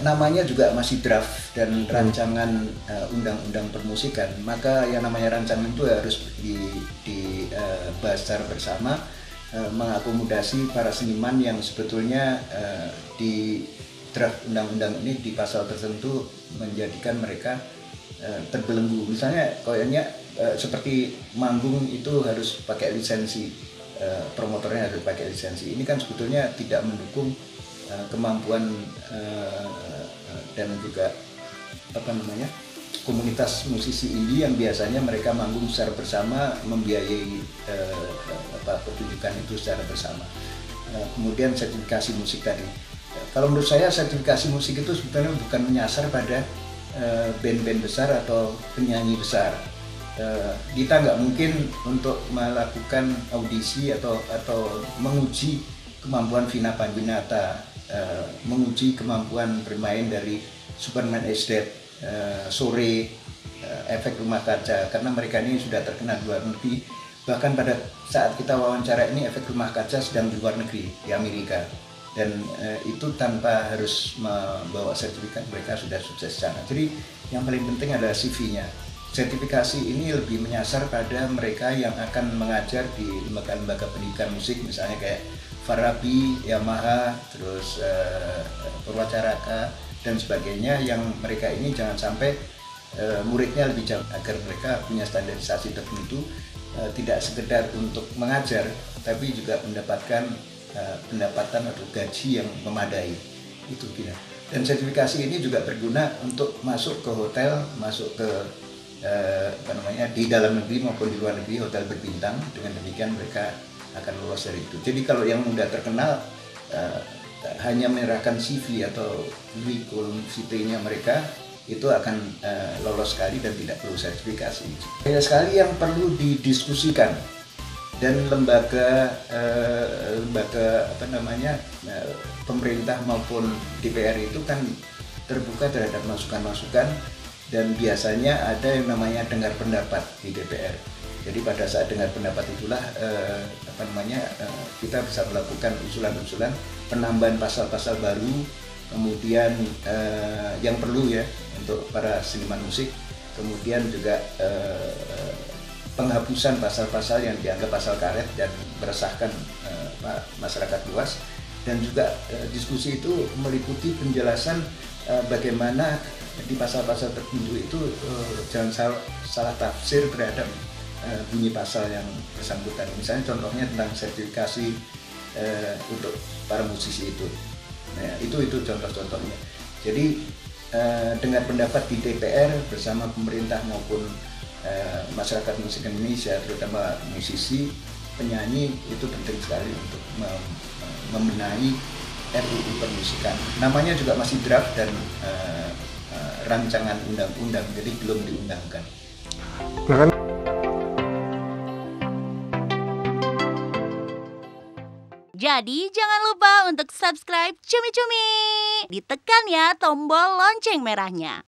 namanya juga masih draft dan rancangan undang-undang permusikan, maka yang namanya rancangan itu harus dibahas secara bersama, mengakomodasi para seniman yang sebetulnya di draft undang-undang ini di pasal tertentu menjadikan mereka terbelenggu. Misalnya kayaknya seperti manggung itu harus pakai lisensi, promotornya harus pakai lisensi. Ini kan sebetulnya tidak mendukung kemampuan dan juga komunitas musisi indie yang biasanya mereka manggung secara bersama, membiayai pertunjukan itu secara bersama. Kemudian sertifikasi musik tadi. Kalau menurut saya sertifikasi musik itu sebetulnya bukan menyasar pada band-band besar atau penyanyi besar. Kita nggak mungkin untuk melakukan audisi atau menguji kemampuan Vina Panduwinata, menguji kemampuan bermain dari Superman is Dead, Sore, Efek Rumah Kaca, karena mereka ini sudah terkenal di luar negeri. Bahkan pada saat kita wawancara ini Efek Rumah Kaca sedang di luar negeri, di Amerika, dan itu tanpa harus membawa sertifikat mereka sudah sukses sana. Jadi yang paling penting adalah CV-nya. Sertifikasi ini lebih menyasar pada mereka yang akan mengajar di lembaga-lembaga pendidikan musik, misalnya kayak Farabi, Yamaha, terus Purwacaraka dan sebagainya, yang mereka ini jangan sampai muridnya lebih jauh, agar mereka punya standarisasi tertentu, tidak sekedar untuk mengajar tapi juga mendapatkan pendapatan atau gaji yang memadai. Itu kira. Dan sertifikasi ini juga berguna untuk masuk ke hotel, masuk ke di dalam negeri maupun di luar negeri, hotel berbintang. Dengan demikian mereka akan lolos dari itu. Jadi kalau yang mudah terkenal hanya menyerahkan CV atau curriculum vitae-nya mereka, itu akan lolos sekali dan tidak perlu sertifikasi. Banyak sekali yang perlu didiskusikan, dan lembaga pemerintah maupun DPR itu kan terbuka terhadap masukan-masukan, dan biasanya ada yang namanya dengar pendapat di DPR. Jadi pada saat dengar pendapat itulah kita bisa melakukan usulan-usulan penambahan pasal-pasal baru, kemudian yang perlu ya untuk para seniman musik, kemudian juga penghapusan pasal-pasal yang dianggap pasal karet dan meresahkan masyarakat luas, dan juga diskusi itu meliputi penjelasan bagaimana di pasal-pasal tertentu itu jangan salah tafsir terhadap bunyi pasal yang bersangkutan. Misalnya contohnya tentang sertifikasi untuk para musisi itu. Nah, itu contoh-contohnya. Jadi dengar pendapat di DPR bersama pemerintah maupun masyarakat musik Indonesia, terutama musisi, penyanyi, itu penting sekali untuk membenahi RUU permusikan. Namanya juga masih draft dan rancangan undang-undang, jadi belum diundangkan. Jadi jangan lupa untuk subscribe Cumi Cumi. Ditekan ya tombol lonceng merahnya.